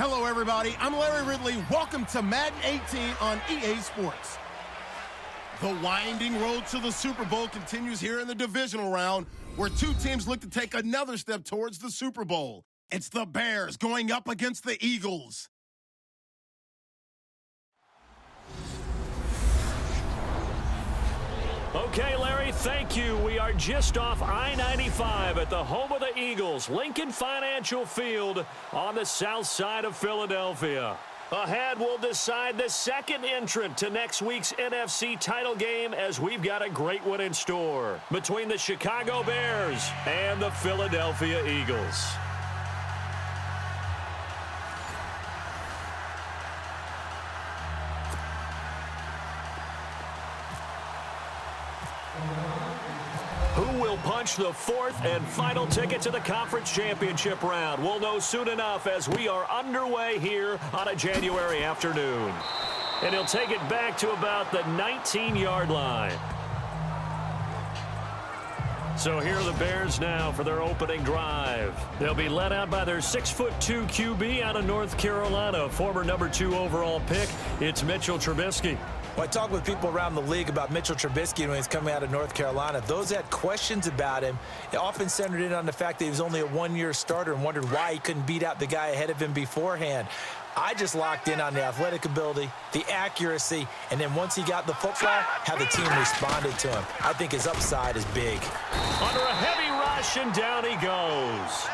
Hello, everybody. I'm Larry Ridley. Welcome to Madden 18 on EA Sports. The winding road to the Super Bowl continues here in the divisional round, where two teams look to take another step towards the Super Bowl. It's the Bears going up against the Eagles. Okay, Larry, thank you. We are just off I-95 at the home of the Eagles, Lincoln Financial Field on the south side of Philadelphia. Ahead, we'll decide the second entrant to next week's NFC title game, as we've got a great one in store between the Chicago Bears and the Philadelphia Eagles. Who will punch the fourth and final ticket to the conference championship round? We'll know soon enough as we are underway here on a January afternoon. And he'll take it back to about the 19-yard line. So here are the Bears now for their opening drive. They'll be led out by their 6'2" QB out of North Carolina, former number 2 overall pick. It's Mitchell Trubisky. When I talk with people around the league about Mitchell Trubisky when he's coming out of North Carolina, those that had questions about him, it often centered in on the fact that he was only a one-year starter and wondered why he couldn't beat out the guy ahead of him beforehand. I just locked in on the athletic ability, the accuracy, and then once he got the football, how the team responded to him. I think his upside is big. Under a heavy rush, and down he goes.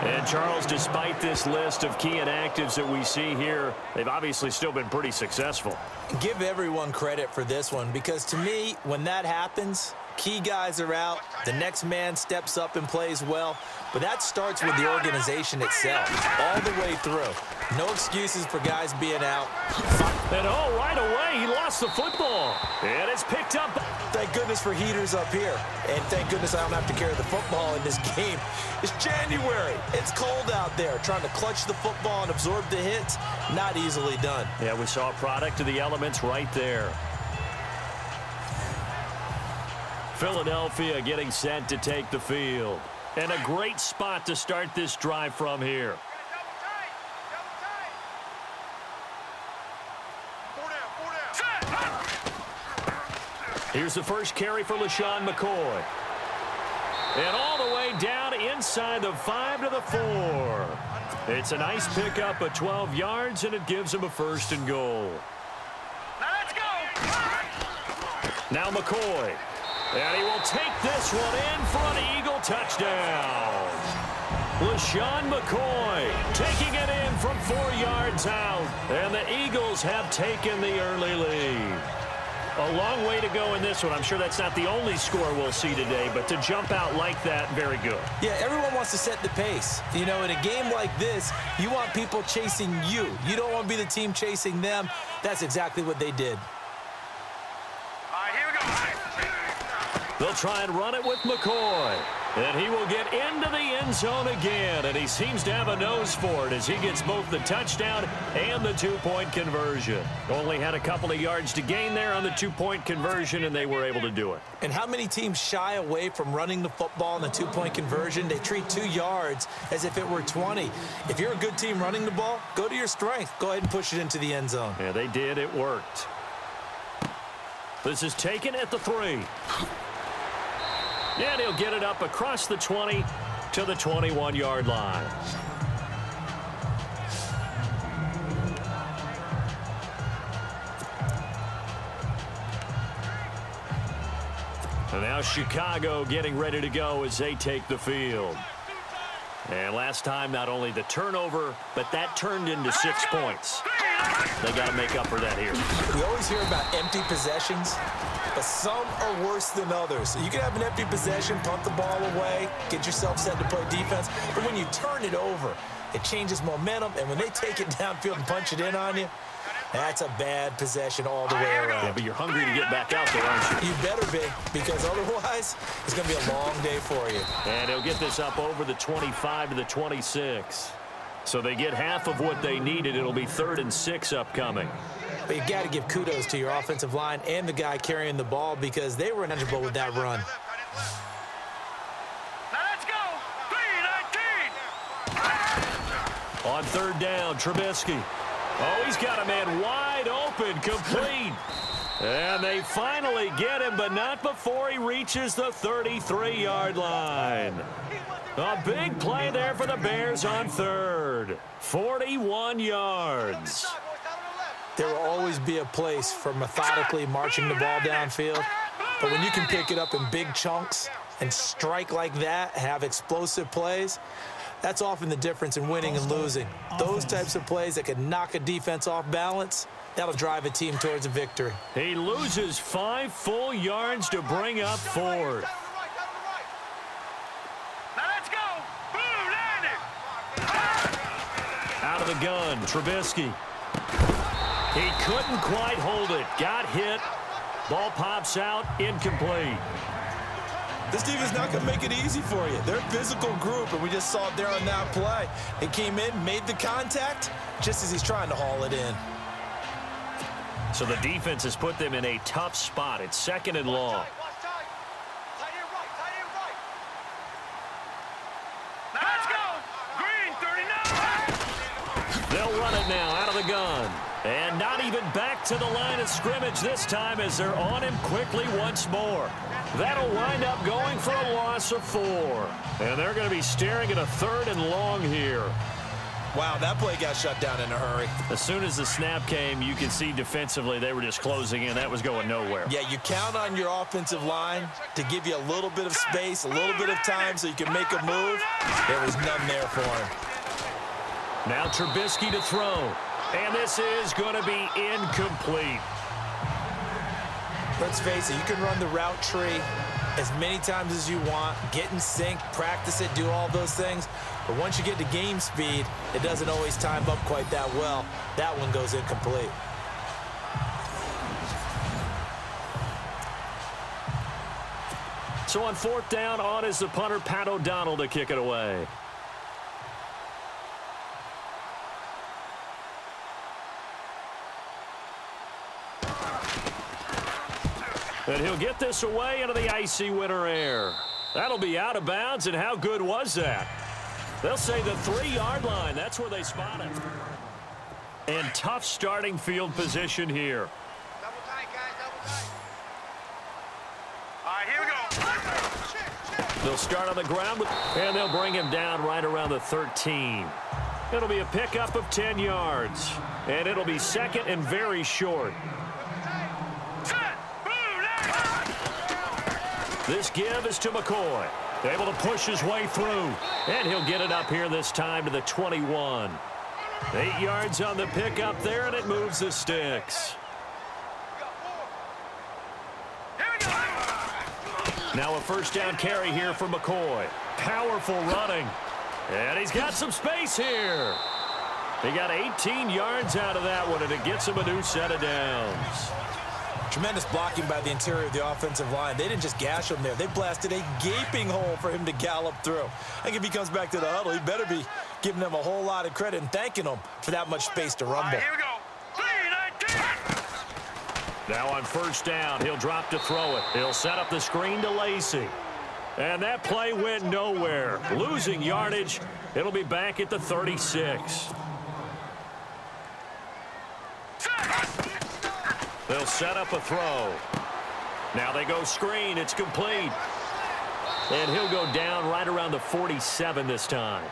And, Charles, despite this list of key inactives that we see here, they've obviously still been pretty successful. Give everyone credit for this one, because to me, when that happens, key guys are out, the next man steps up and plays well, but that starts with the organization itself, all the way through. No excuses for guys being out. And right away, he lost the football. And it's picked up. Thank goodness for heaters up here. And thank goodness I don't have to carry the football in this game. It's January. It's cold out there. Trying to clutch the football and absorb the hits, not easily done. Yeah, we saw a product of the elements right there. Philadelphia getting set to take the field. And a great spot to start this drive from here. Here's the first carry for LaShawn McCoy. And all the way down inside the 5 to the 4. It's a nice pickup of 12 yards, and it gives him a 1st and goal. Now let's go! Now McCoy. And he will take this one in for an Eagle touchdown. LaShawn McCoy taking it in from 4 yards out. And the Eagles have taken the early lead. A long way to go in this one. I'm sure that's not the only score we'll see today, but to jump out like that, very good. Yeah, everyone wants to set the pace. You know, in a game like this, you want people chasing you. You don't want to be the team chasing them. That's exactly what they did. All right, here we go. They'll try and run it with McCoy. And he will get into the end zone again, and he seems to have a nose for it as he gets both the touchdown and the 2-point conversion. Only had a couple of yards to gain there on the 2-point conversion, and they were able to do it. And how many teams shy away from running the football in the 2-point conversion? They treat 2 yards as if it were 20. If you're a good team running the ball, go to your strength. Go ahead and push it into the end zone. Yeah, they did. It worked. This is taken at the 3. And he'll get it up across the 20 to the 21-yard line. And now Chicago getting ready to go as they take the field. And last time, not only the turnover, but that turned into 6 points. They got to make up for that here. We always hear about empty possessions, but some are worse than others. You can have an empty possession, punt the ball away, get yourself set to play defense, but when you turn it over, it changes momentum, and when they take it downfield and punch it in on you, that's a bad possession all the way around. Yeah, but you're hungry to get back out there, aren't you? You better be, because otherwise, it's going to be a long day for you. And he'll get this up over the 25 to the 26. So they get half of what they needed. It'll be 3rd and 6 upcoming. But you got to give kudos to your offensive line and the guy carrying the ball because they were ineligible with that run. Now let's go. 3-19. On third down, Trubisky. Oh, he's got a man wide open, complete. And they finally get him, but not before he reaches the 33-yard line. A big play there for the Bears on third. 41 yards. There will always be a place for methodically marching the ball downfield. But when you can pick it up in big chunks and strike like that, have explosive plays, that's often the difference in winning and losing. Those types of plays that can knock a defense off balance, that'll drive a team towards a victory. He loses 5 full yards to bring up fourth. Now let's go. Boom, landed. Out of the gun, Trubisky. He couldn't quite hold it. Got hit. Ball pops out, incomplete. This defense not going to make it easy for you. They're a physical group, and we just saw it there on that play. He came in, made the contact, just as he's trying to haul it in. So the defense has put them in a tough spot. It's second and long. Now let's go. Green, 39. They'll run it now out of the gun. And not even back to the line of scrimmage this time as they're on him quickly once more. That'll wind up going for a loss of 4. And they're going to be staring at a third and long here. Wow, that play got shut down in a hurry. As soon as the snap came, you could see defensively they were just closing in. That was going nowhere. Yeah, you count on your offensive line to give you a little bit of space, a little bit of time so you can make a move. There was none there for him. Now Trubisky to throw. And this is going to be incomplete. Let's face it, you can run the route tree as many times as you want, get in sync, practice it, do all those things. But once you get to game speed, it doesn't always time up quite that well. That one goes incomplete. So on fourth down, on is the punter, Pat O'Donnell, to kick it away. And he'll get this away into the icy winter air. That'll be out of bounds, and how good was that? They'll say the 3-yard line. That's where they spot it. And tough starting field position here. Double tight, guys, double tight. All right, here we go. They'll start on the ground, and they'll bring him down right around the 13. It'll be a pickup of 10 yards, and it'll be second and very short. This give is to McCoy. Able to push his way through. And he'll get it up here this time to the 21. 8 yards on the pickup there, and it moves the sticks. Now a first down carry here for McCoy. Powerful running. And he's got some space here. He got 18 yards out of that one, and it gets him a new set of downs. Tremendous blocking by the interior of the offensive line. They didn't just gash him there. They blasted a gaping hole for him to gallop through. I think if he comes back to the huddle, he better be giving them a whole lot of credit and thanking them for that much space to rumble. All right, here we go. 3-19. Now on first down, he'll drop to throw it. He'll set up the screen to Lacey. And that play went nowhere. Losing yardage. It'll be back at the 36. They'll set up a throw. Now they go screen. It's complete. And he'll go down right around the 47 this time.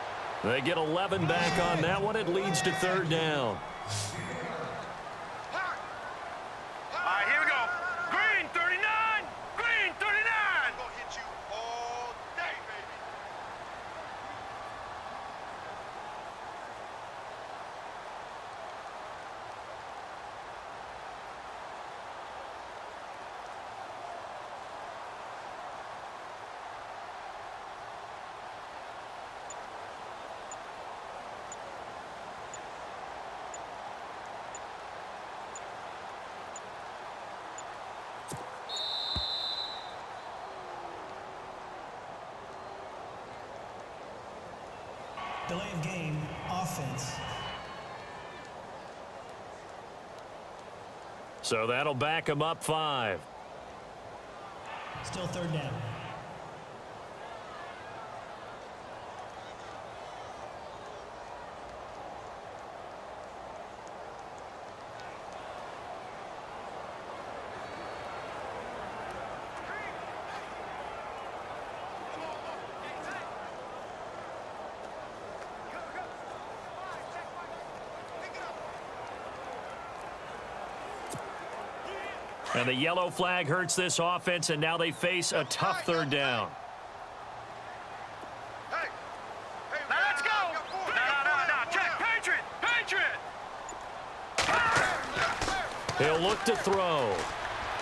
They get 11 back on that one. It leads to third down. All right, here we go. Green, 39. Green, 39. Gonna hit you all day, baby. Delay of game, offense. So that'll back them up 5. Still third down. And the yellow flag hurts this offense, and now they face a tough third down. Hey, now let's go. No. Check. Patriot. He'll look to throw.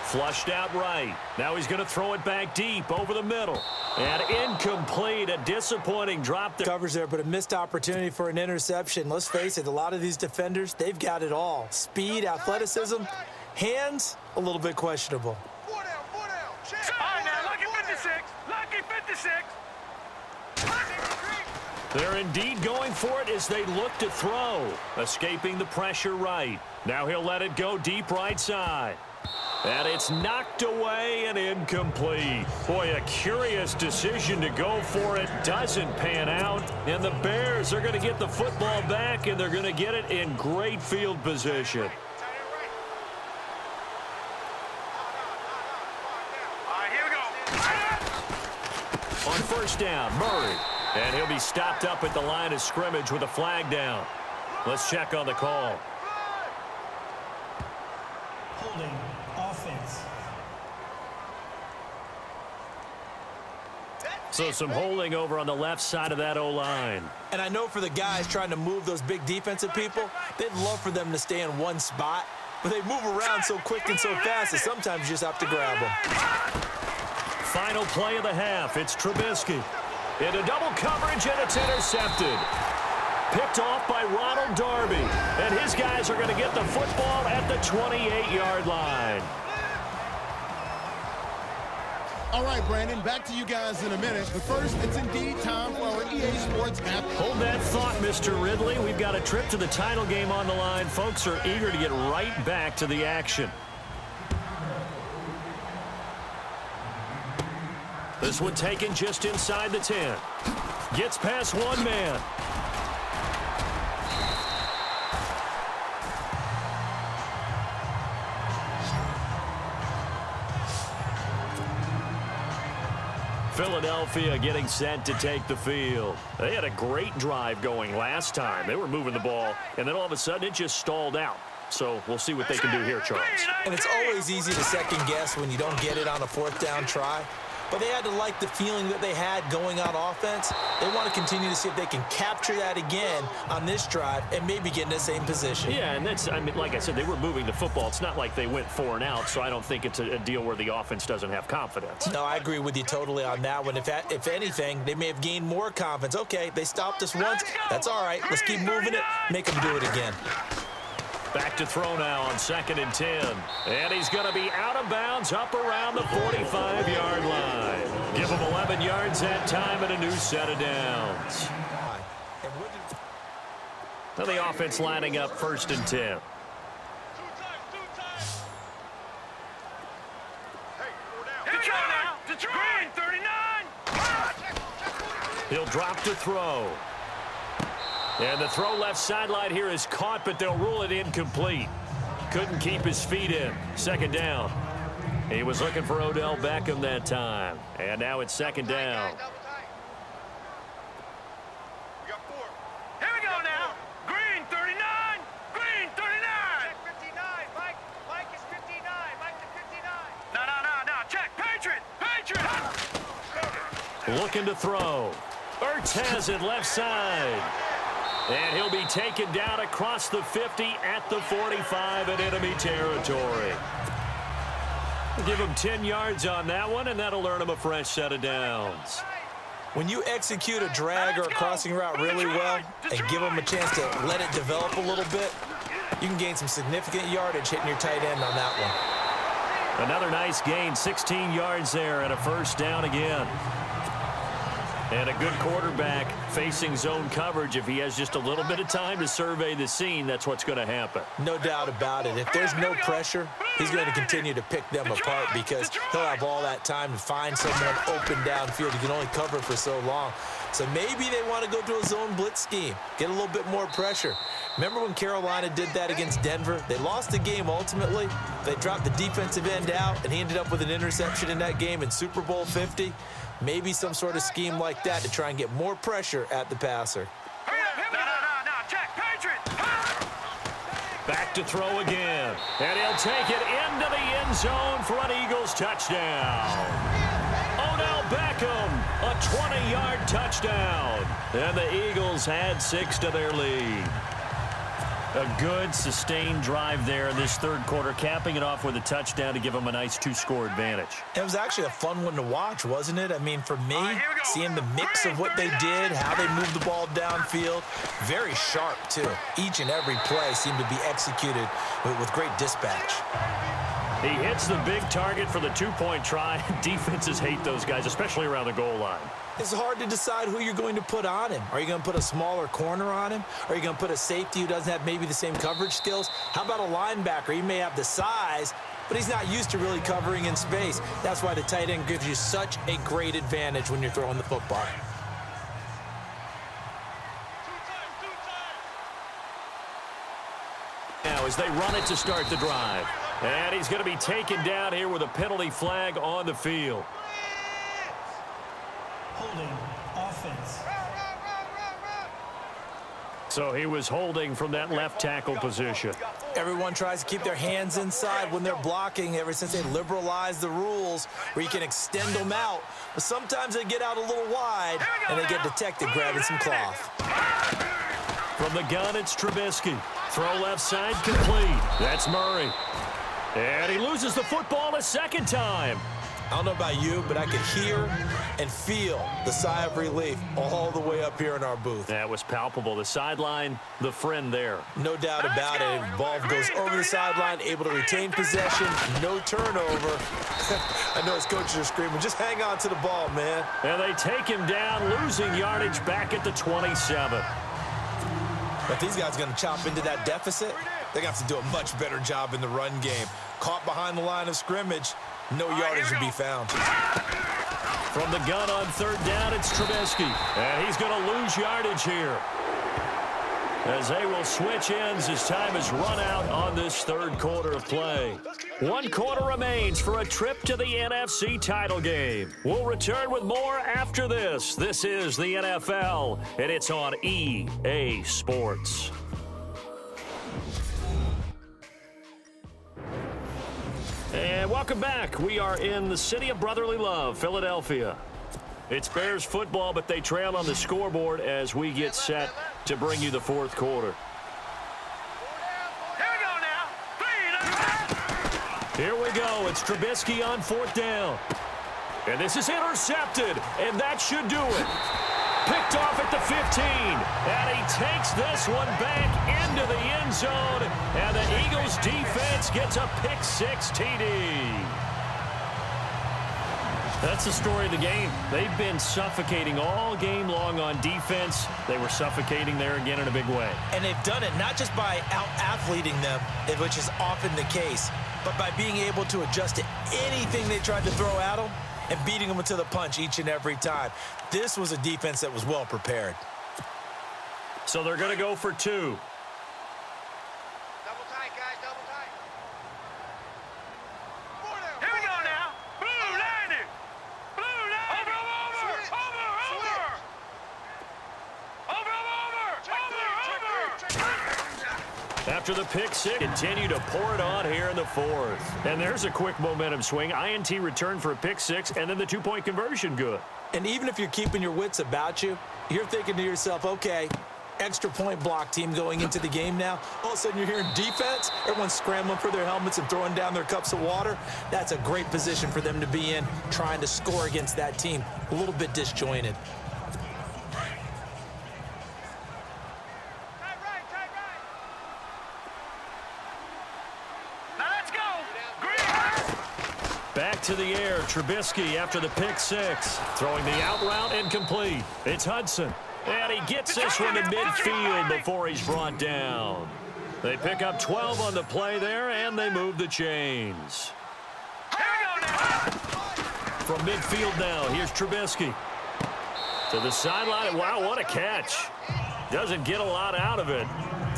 Flushed out right. Now he's going to throw it back deep over the middle. And incomplete. A disappointing drop. Covers there, but a missed opportunity for an interception. Let's face it, a lot of these defenders, they've got it all. Speed, athleticism, hands, a little bit questionable. 4 down. Check. All right, now, lucky 56. Lucky 56. They're indeed going for it as they look to throw. Escaping the pressure right. Now he'll let it go deep right side. And it's knocked away and incomplete. Boy, a curious decision to go for it. Doesn't pan out. And the Bears are going to get the football back, and they're going to get it in great field position. All right, here we go. On first down, Murray. And he'll be stopped up at the line of scrimmage with a flag down. Let's check on the call. Holding offense. So some holding over on the left side of that O-line. And I know for the guys trying to move those big defensive people, they'd love for them to stay in one spot, but they move around so quick and so fast that sometimes you just have to grab them. Final play of the half. It's Trubisky. Into double coverage, and it's intercepted. Picked off by Ronald Darby. And his guys are going to get the football at the 28-yard line. All right, Brandon, back to you guys in a minute. But first, it's indeed time for our EA Sports app. Hold that thought, Mr. Ridley. We've got a trip to the title game on the line. Folks are eager to get right back to the action. This one taken just inside the 10. Gets past one man. Philadelphia getting set to take the field. They had a great drive going last time. They were moving the ball, and then all of a sudden it just stalled out. So we'll see what they can do here, Charles. And it's always easy to second guess when you don't get it on a fourth down try. But they had to like the feeling that they had going on offense. They want to continue to see if they can capture that again on this drive and maybe get in the same position. Yeah, and that's, I mean, like I said, they were moving the football. It's not like they went 4 and out, so I don't think it's a deal where the offense doesn't have confidence. No, I agree with you totally on that one. If anything, they may have gained more confidence. Okay, they stopped us once. That's all right. Let's keep moving it. Make them do it again. Back to throw now on 2nd and 10. And he's going to be out of bounds up around the 45-yard line. Give him 11 yards that time and a new set of downs. Now the offense lining up 1st and 10. Two times. Hey, 4 down. Detroit, 39. He'll drop to throw. And the throw left sideline here is caught, but they'll rule it incomplete. Couldn't keep his feet in. 2nd down. He was looking for Odell Beckham that time. And now it's 2nd down. We got 4. Here we go now. Green, 39. Green, 39. Check 59. Mike is 59. Mike to 59. No. Check. Patriot. Looking to throw. Ertz has it left side. And he'll be taken down across the 50 at the 45 in enemy territory. We'll give him 10 yards on that one, and that'll earn him a fresh set of downs. When you execute a drag or a crossing route really well and give them a chance to let it develop a little bit, you can gain some significant yardage hitting your tight end on that one. Another nice gain, 16 yards there, and a 1st down again. And a good quarterback facing zone coverage. If he has just a little bit of time to survey the scene, that's what's going to happen. No doubt about it. If there's no pressure, he's going to continue to pick them apart because he'll have all that time to find someone open downfield. He can only cover for so long. So maybe they want to go to a zone blitz scheme, get a little bit more pressure. Remember when Carolina did that against Denver? They lost the game ultimately. They dropped the defensive end out, and he ended up with an interception in that game in Super Bowl 50. Maybe some sort of scheme like that to try and get more pressure at the passer. No. Check. Patriot. Back back to throw again. And he'll take it into the end zone for an Eagles touchdown. Odell Beckham, a 20-yard touchdown. And the Eagles add 6 to their lead. A good, sustained drive there in this third quarter, capping it off with a touchdown to give them a nice 2-score advantage. It was actually a fun one to watch, wasn't it? I mean, for me, seeing the mix of what they did, how they moved the ball downfield, very sharp, too. Each and every play seemed to be executed with great dispatch. He hits the big target for the 2-point try. Defenses hate those guys, especially around the goal line. It's hard to decide who you're going to put on him. Are you going to put a smaller corner on him? Are you going to put a safety who doesn't have maybe the same coverage skills? How about a linebacker? He may have the size, but he's not used to really covering in space. That's why the tight end gives you such a great advantage when you're throwing the football. Now as they run it to start the drive. And he's going to be taken down here with a penalty flag on the field. Holding offense. So he was holding from that left tackle position. Everyone tries to keep their hands inside when they're blocking ever since they liberalized the rules where you can extend them out. But sometimes they get out a little wide and they get detected grabbing some cloth. From the gun, it's Trubisky. Throw left side complete. That's Murray. And he loses the football a second time. I don't know about you, but I could hear and feel the sigh of relief all the way up here in our booth. That was palpable. The sideline, the friend there. No doubt about it. Ball goes over the sideline, able to retain possession, no turnover. I know his coaches are screaming, just hang on to the ball, man. And they take him down, losing yardage back at the 27. If these guys are going to chop into that deficit, they're going to have to do a much better job in the run game. Caught behind the line of scrimmage, no yardage to be found. From the gun on third down, it's Trubisky. And he's going to lose yardage here, as they will switch ends as time is run out on this third quarter of play. 1 quarter remains for a trip to the NFC title game. We'll return with more after this. This is the NFL, and it's on EA Sports. And welcome back. We are in the city of brotherly love, Philadelphia. It's Bears football, but they trail on the scoreboard as we get set to bring you the fourth quarter. Here we go now. Here we go. It's Trubisky on fourth down. And this is intercepted, and that should do it. Picked off at the 15, and he takes this one back into the end zone, and the Eagles defense gets a pick-6 TD. That's the story of the game. They've been suffocating all game long on defense. They were suffocating there again in a big way. And they've done it not just by out-athleting them, which is often the case, but by being able to adjust to anything they tried to throw at them and beating them to the punch each and every time. This was a defense that was well prepared. So they're going to go for 2. Double tight, guys, double tight. Here we go now. Blue landing. Blue landing. Over. After the pick six, continue to pour it on here in the fourth. And there's a quick momentum swing. INT return for a pick 6, and then the 2-point conversion good. And even if you're keeping your wits about you, you're thinking to yourself, okay, extra point block team going into the game now. All of a sudden you're hearing defense. Everyone's scrambling for their helmets and throwing down their cups of water. That's a great position for them to be in, trying to score against that team. A little bit disjointed. Back to the air, Trubisky after the pick 6. Throwing the out route incomplete. It's Hudson. And he gets this one to midfield before he's brought down. They pick up 12 on the play there, and they move the chains. From midfield now, here's Trubisky. To the sideline. Wow, what a catch. Doesn't get a lot out of it,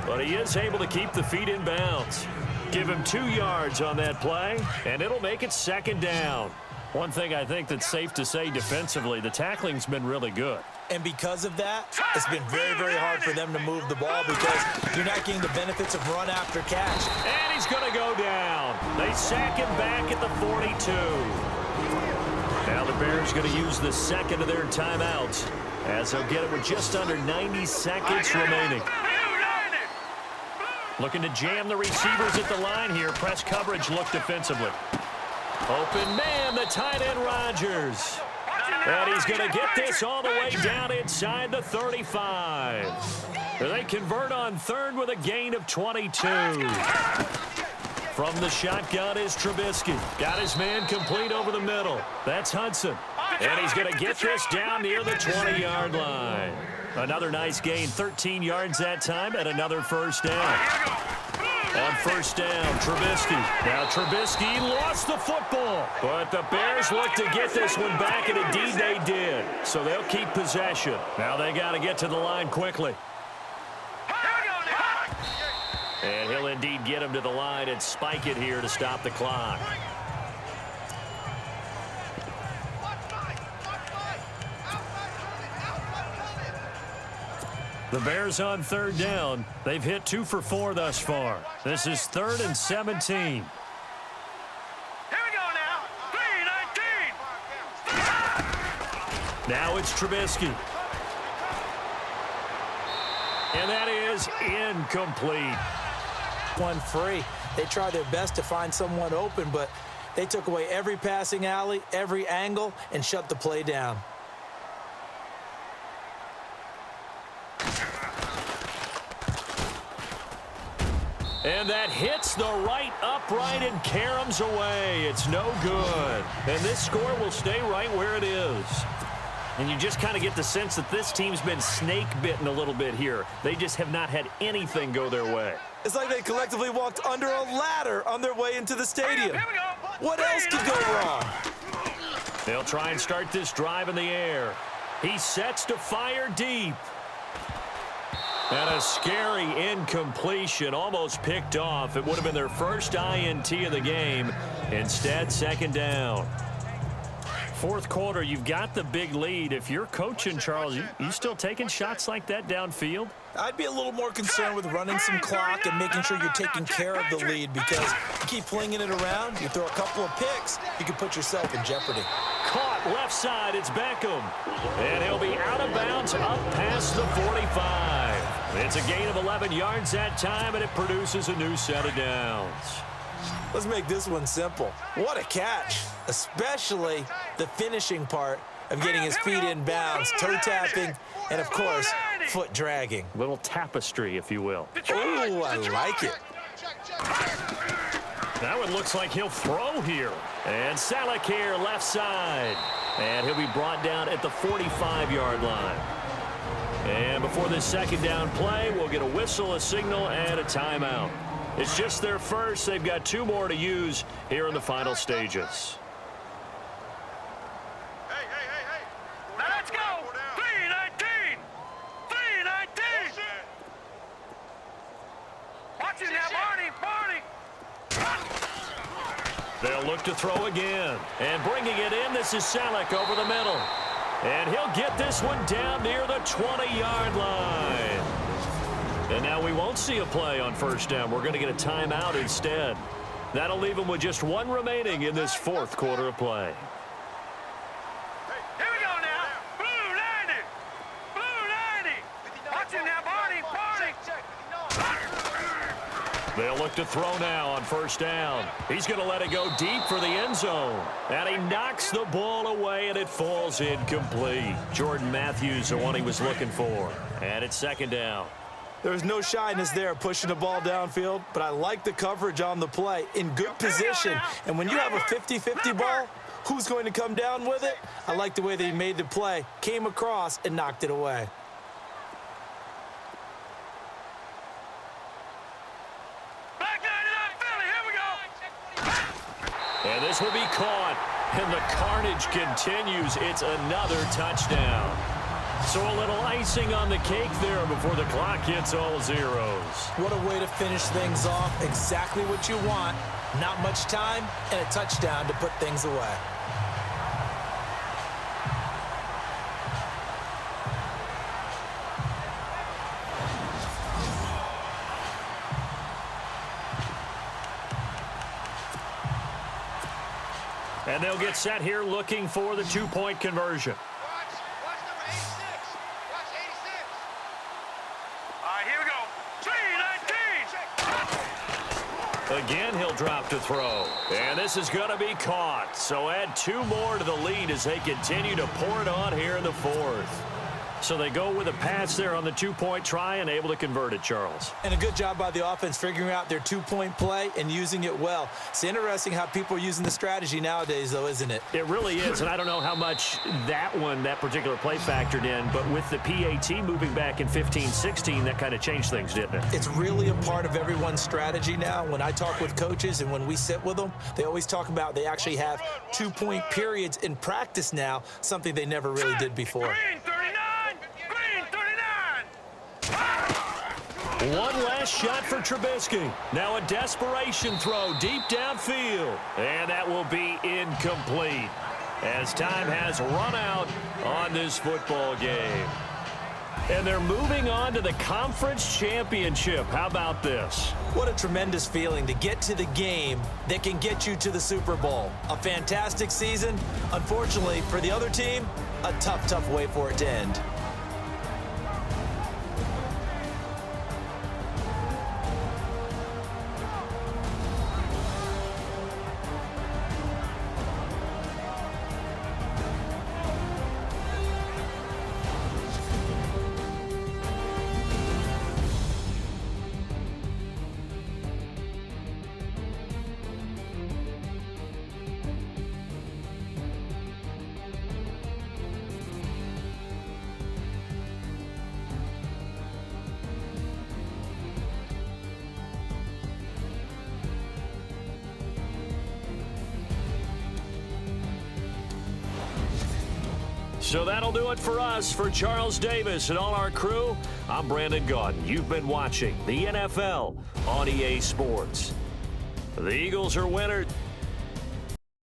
but he is able to keep the feet in bounds. Give him 2 yards on that play, and it'll make it second down. One thing I think that's safe to say defensively, the tackling's been really good. And because of that, it's been very, very hard for them to move the ball because you're not getting the benefits of run after catch. And he's going to go down. They sack him back at the 42. Now the Bears going to use the second of their timeouts as they'll get it with just under 90 seconds remaining. Looking to jam the receivers at the line here. Press coverage look defensively. Open man, the tight end Rodgers. And he's going to get this all the way down inside the 35. They convert on third with a gain of 22. From the shotgun is Trubisky. Got his man complete over the middle. That's Hudson. And he's going to get this down near the 20-yard line. Another nice gain, 13 yards that time, and another first down. On first down, Trubisky. Now Trubisky lost the football, but the Bears look to get this one back, and indeed they did. So they'll keep possession. Now they got to get to the line quickly. And he'll indeed get him to the line and spike it here to stop the clock. The Bears on third down. They've hit 2 for 4 thus far. This is 3rd and 17. Here we go now. 3-19. Now it's Trubisky. And that is incomplete. One free. They tried their best to find someone open, but they took away every passing alley, every angle, and shut the play down. And that hits the right upright and caroms away. It's no good. And this score will stay right where it is. And you just kind of get the sense that this team's been snake-bitten a little bit here. They just have not had anything go their way. It's like they collectively walked under a ladder on their way into the stadium. What else could go wrong? They'll try and start this drive in the air. He sets to fire deep. And a scary incompletion, almost picked off. It would have been their first INT of the game. Instead, second down. Fourth quarter, you've got the big lead. If you're coaching, Charles, you still taking shots like that downfield? I'd be a little more concerned with running some clock and making sure you're taking care of the lead because you keep flinging it around, you throw a couple of picks, you can put yourself in jeopardy. Caught left side, it's Beckham. And he'll be out of bounds up past the 45. It's a gain of 11 yards that time, and it produces a new set of downs. Let's make this one simple. What a catch, especially the finishing part of getting his feet in bounds, toe tapping, and of course, foot dragging. Little tapestry, if you will. Oh, I like it. That one looks like he'll throw here. And Salek here, left side. And he'll be brought down at the 45-yard line. And before this second down play, we'll get a whistle, a signal, and a timeout. It's just their first. They've got 2 more to use here in the final stages. Hey. Now let's go. 3-19. 3-19. Watch it now, Barney. They'll look to throw again. And bringing it in, this is Salek over the middle. And he'll get this one down near the 20-yard line. And now we won't see a play on first down. We're going to get a timeout instead. That'll leave them with just 1 remaining in this fourth quarter of play. Here we go now. Blue 90. Watch it now, Barney. They'll look to throw now on first down. He's going to let it go deep for the end zone. And he knocks the ball away, and it falls incomplete. Jordan Matthews, the one he was looking for. And it's second down. There's no shyness there pushing the ball downfield, but I like the coverage on the play in good position. And when you have a 50-50 ball, who's going to come down with it? I like the way that he made the play, came across, and knocked it away. And this will be caught, and the carnage continues. It's another touchdown. So a little icing on the cake there before the clock hits all zeros. What a way to finish things off. Exactly what you want. Not much time and a touchdown to put things away. And they'll get set here looking for the two-point conversion. Watch number 86. Watch 86. All right, here we go. 3-19. Again, he'll drop to throw. And this is going to be caught. So add 2 more to the lead as they continue to pour it on here in the fourth. So they go with a pass there on the two-point try and able to convert it, Charles. And a good job by the offense figuring out their two-point play and using it well. It's interesting how people are using the strategy nowadays, though, isn't it? It really is, and I don't know how much that particular play factored in, but with the PAT moving back in 15-16, that kind of changed things, didn't it? It's really a part of everyone's strategy now. When I talk with coaches and when we sit with them, they always talk about they actually have two-point periods in practice now, something they never really did before. Green 39. Green 39. One last shot for Trubisky. Now a desperation throw deep downfield. And that will be incomplete as time has run out on this football game. And they're moving on to the conference championship. How about this? What a tremendous feeling to get to the game that can get you to the Super Bowl. A fantastic season. Unfortunately, for the other team, a tough, tough way for it to end. So that'll do it for us. For Charles Davis and all our crew, I'm Brandon Gaudin. You've been watching the NFL on EA Sports. The Eagles are winners.